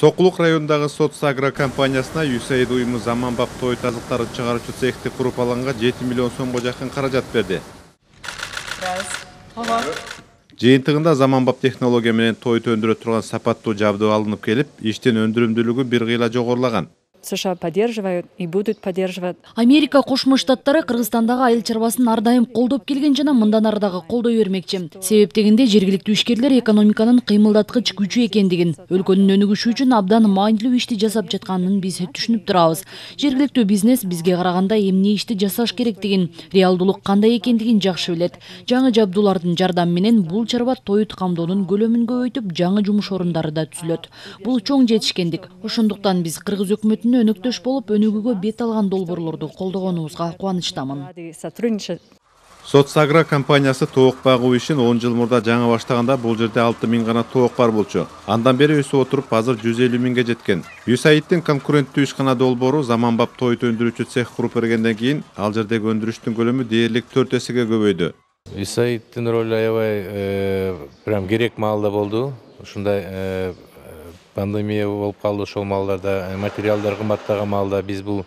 Сокулук районундагы Соцагро компаниясына USAID уюму заманбап той тазыктарын чыгаруучу цехти куруп алганга 7 миллион сомго жакын каражат берди. Жыйынтыгында заманбап технология менен той өндүрө турган сапаттуу жабдуу алынып келип, иштин өндүрүмдүүлүгү бир кыйла жогорулаган. США поддерживают и будут поддерживать. Америка Кошмо Штаттары Кыргызстандагы айыл чарбасын ар дайым колдоп келген жана мындан ары дагы колдой бермекчи. Себеп дегенде жергиликтүү ишкерлер экономиканын кыймылдаткыч күчү экендигин, өлкөнүн өнүгүшү үчүн абдан маанилүү ишти жасап жатканын биз түшүнүп турабыз. Жергиликтүү бизнес бизге караганда эмне ишти жасаш керектигин, реалдуулук кандай экендигин жакшы билет. Жаңы жабдуулардын жардамы менен бул чарба тоют камдоонун көлөмүн көбөйтүп, жаңы жумуш орундары да түзүлөт. Бул чоң жетишкендик. Ошондуктан биз кыргыз өкмөтүнө өнөктөш болуп өнүгүүгө бет алган долбоорлорду колдогонубузга кубанычтамын. Соцагро компаниясы тоок багуу ишин 10 жыл мурда жаңы баштаганда бул жерде 6 миң гана тоок бар болчу. Андан бери өсүп отуруп азыр 150 миңге жеткен. USAID'дин конкуренттүү ишкана долбоору заманбап той өндүрүүчү цех куруп бергенден кийин ал жердеги өндүрүштүн көлөмү дээрлик 4 эсеге көбөйдү. USAID'дин ролу аябай прям керек маалда болду. Ушундай пандемия болуп калды, ошол маалдарда материалдар кымбаттаган маалда биз бул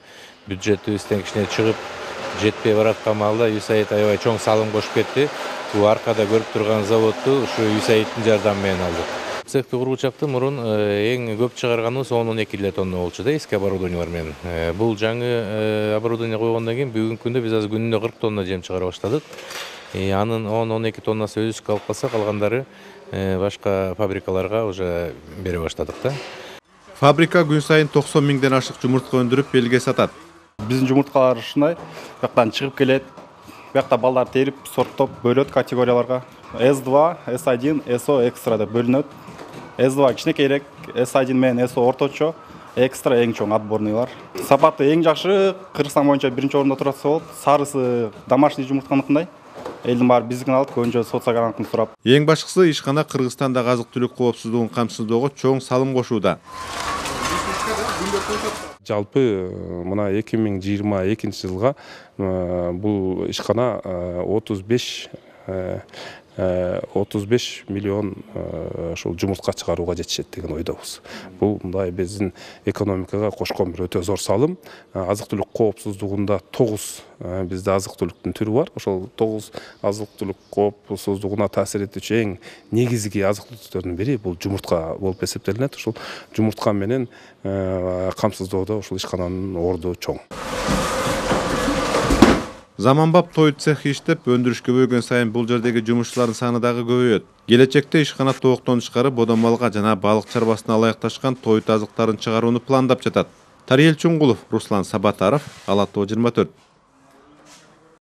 бюджетибизден кичине чыгып жетпей бараткан маалда USAID аябай чоң салым кошуп кетти. Бул аркада көрүп турган заводду ушу USAID'дин жардамы менен алдык. Цехти куруу чакта мурун эң көп чыгарганыбыз 10-12 тонна болчу да эски оборудованиялар менен. Бул жаңы оборудование койгондон кийин бүгүнкү күндө биз азыр күнүнө 40 тонна жем чыгара баштадык. Анын 10-12 тоннасы өзүбүзгө алып калсак, калгандары башка фабрикаларга уже бере баштадык да. Фабрика күн сайын 90 миңден ашык жумуртка өндүрүп элге сатат. Биздин жумурткалар ушундай жактан чыгып келет. Буякта балдар терип, сорттоп бөлөт категорияларга. S2, S1, SO экстра деп бөлүнөт. S2 кичинекейирээк, S1 менен SO орточо, экстра эң чоң отборныйлар. Сапаты эң жакшы Кыргызстан боюнча биринчи орунда турат болот. Сарысы домашний жумуртканыкындай. Элдин баары биздикин алып, көбүнчө Соцагронукун сурап. Эң башкысы ишкана Кыргызстандагы азык-түлүк коопсуздугун камсыздоого чоң салым кошууда. Жалпы мына 2022 жылга бул ишкана 35 миллион ушул жумуртка чыгарууга жетишет деген ойдобуз. Бул мындай биздин экономикага кошкон бир өтө зор салым. Азык-түлүк коопсуздугунда 9 бизде азык-түлүктүн түрү бар. Ошол 9 азык-түлүк коопсуздугуна таасир этүүчү эң негизги азык-түлүктөрдүн бири бул жумуртка болуп эсептелинет. Ушул жумуртка менен камсыздоодо ушул ишкананын орду чоң. Заманбап той цехи иштеп, өндүрүш көбөйгөн сайын бул жердеги жумушчулардын саны дагы көбөйөт. Келечекте ишкана тооктон тышкары бодомалга жана балык чарбасына ылайыкташкан той азыктарын чыгарууну пландап жатат. Тариел Чуңгулов, Руслан Сабатаров, Ала Тоо 24.